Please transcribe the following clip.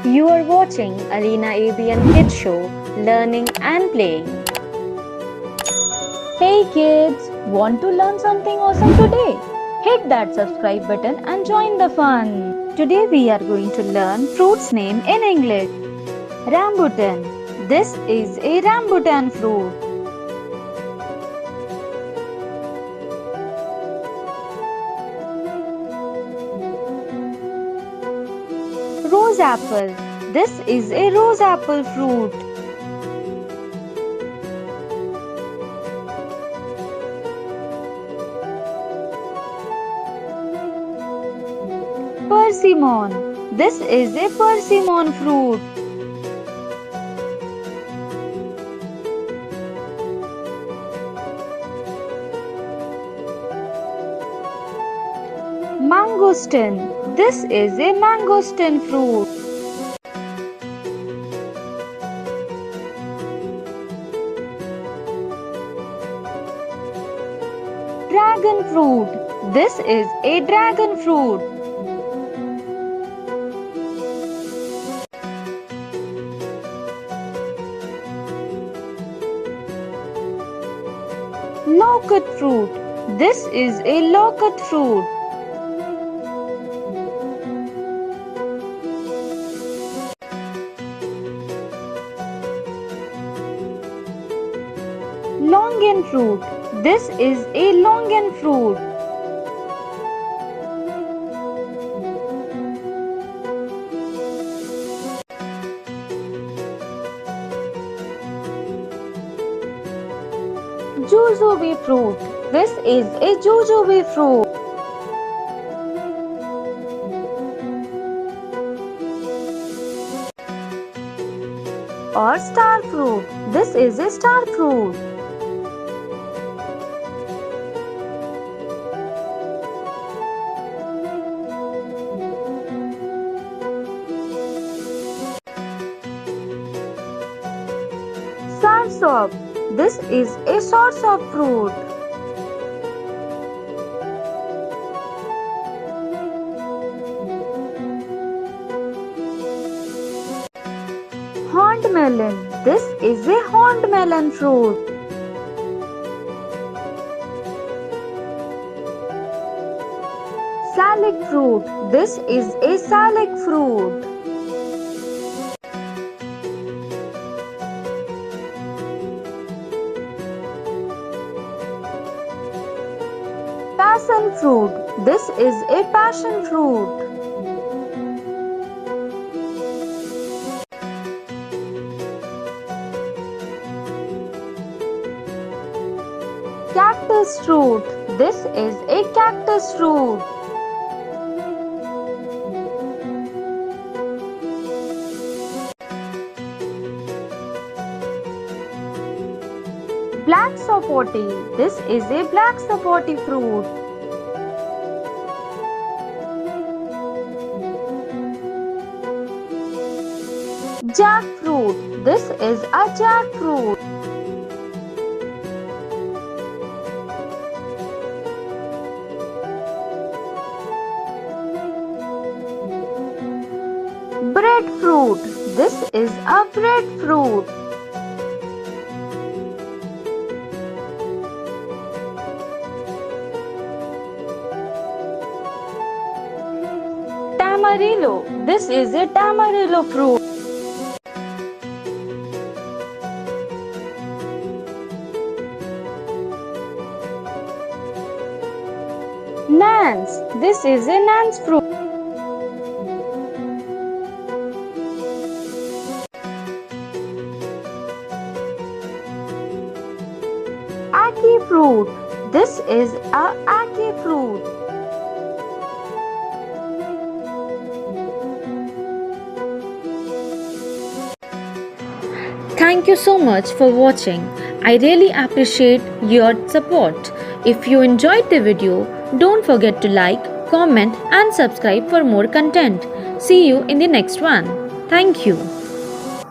You are watching Alina ABN Kids Show, Learning and Playing. Hey kids, want to learn something awesome today? Hit that subscribe button and join the fun. Today we are going to learn fruit's name in English. Rambutan. This is a rambutan fruit. Rose apple. This is a rose apple fruit. Persimmon. This is a persimmon fruit. Mangosteen. This is a mangosteen fruit. Dragon fruit. This is a dragon fruit. Loquat fruit. This is a loquat fruit. Longan fruit. This is a longan fruit. Jujube fruit. This is a jujube fruit. Or star fruit. This is a star fruit. Soursop. This is a soursop fruit. Horned melon. This is a horned melon fruit. Salic fruit. This is a salic fruit. Passion fruit. This is a passion fruit. Cactus fruit. This is a cactus fruit. Black sapoti. This is a black sapoti fruit. Jackfruit. This is a jackfruit. Breadfruit. This is a breadfruit. Tamarillo. This is a tamarillo fruit. Nance. This is a nance fruit. Ackee fruit. This is a ackee fruit. Thank you so much for watching. I really appreciate your support. If you enjoyed the video, don't forget to like, comment and subscribe for more content. See you in the next one. Thank you.